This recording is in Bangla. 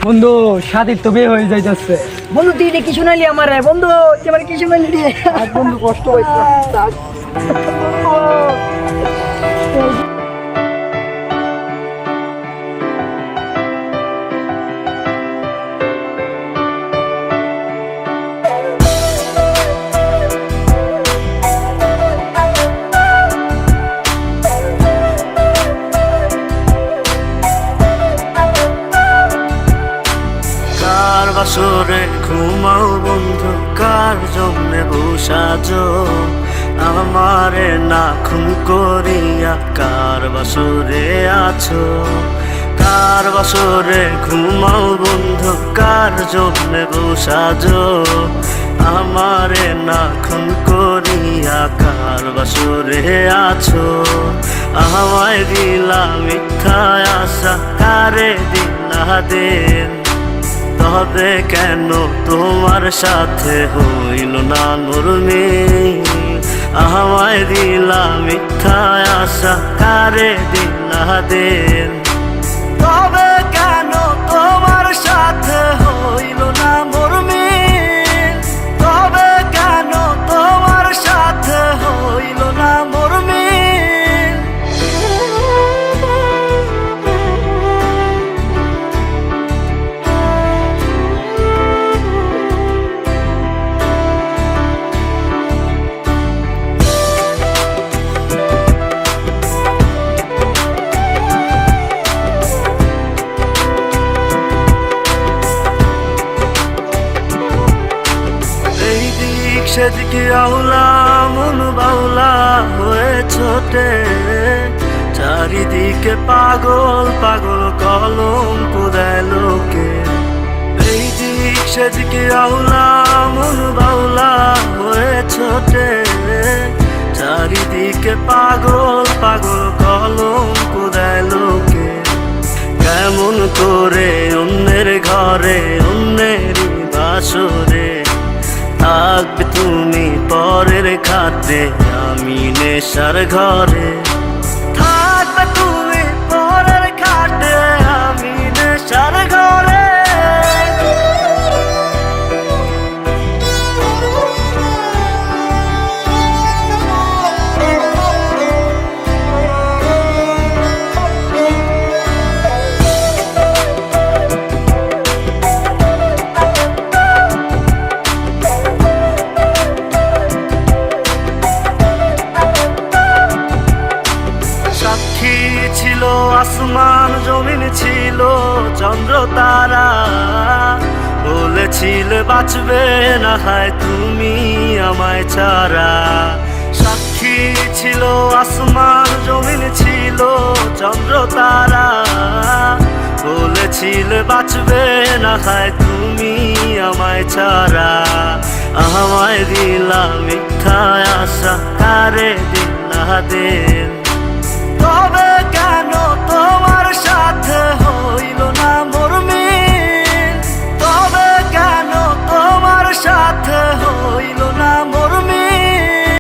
বন্ধু সাথীর তো বিয়ে হয়ে যাইতেছে। বন্ধু তুই এটা কি শুনাইলি আমার বন্ধু, তুই আমার কি শুনাইলি রে? আর বন্ধু কষ্ট হয়েছে। কার বাসরে ঘুমাও বন্ধু, কার জন্যে বসাজো আমারে না খুন করিয়া, কার বাসরে আছো? কার বাসরে ঘুমাও বন্ধু, কার জন্যে বসাজো আমারে না খুন করিয়া, কার বাসরে আছো? আমায় দিলা মিথ্যা আশা, কারে দিলা দিন, তবে কেন তোমার সাথে হইল না নরমি? আমায় দিলা মিথ্যা আশা, কারে দিলা দিন, তবে কেন তোমার সাথে হইল না মরমি? তবে কেন তোমার সাথে হইল না মরমি? সেদিকে আউলা মন বাউলা হয়ে ছোটে, চারিদিকে পাগল পাগল কলঙ্ক দেয় লোকে। এই দিক সেদিকে আউলা মন বাউলা হয়ে ছোটে, চারিদিকে পাগল পাগল কলঙ্ক দেয় লোকে। কেমন করে অন্যের ঘরে অন্যেরই বাসরে থাকবে তুমি পরের খাতে, আমি নেশার ঘরে থাকবে তুমি পরের খাতে, আমি নেশার ঘরে। সাক্ষী ছিল আসমান জমিন, ছিল চন্দ্র তারা, বলেছিলে বাঁচবে না হয় তুমি আমায় ছাড়া। সাক্ষী ছিল আসমান জমিন, ছিল চন্দ্র তারা, বলেছিলে বাঁচবে না হয় তুমি আমায় ছাড়া। আমায় দিলা মিথ্যা আশা, কারে দিলা দিন,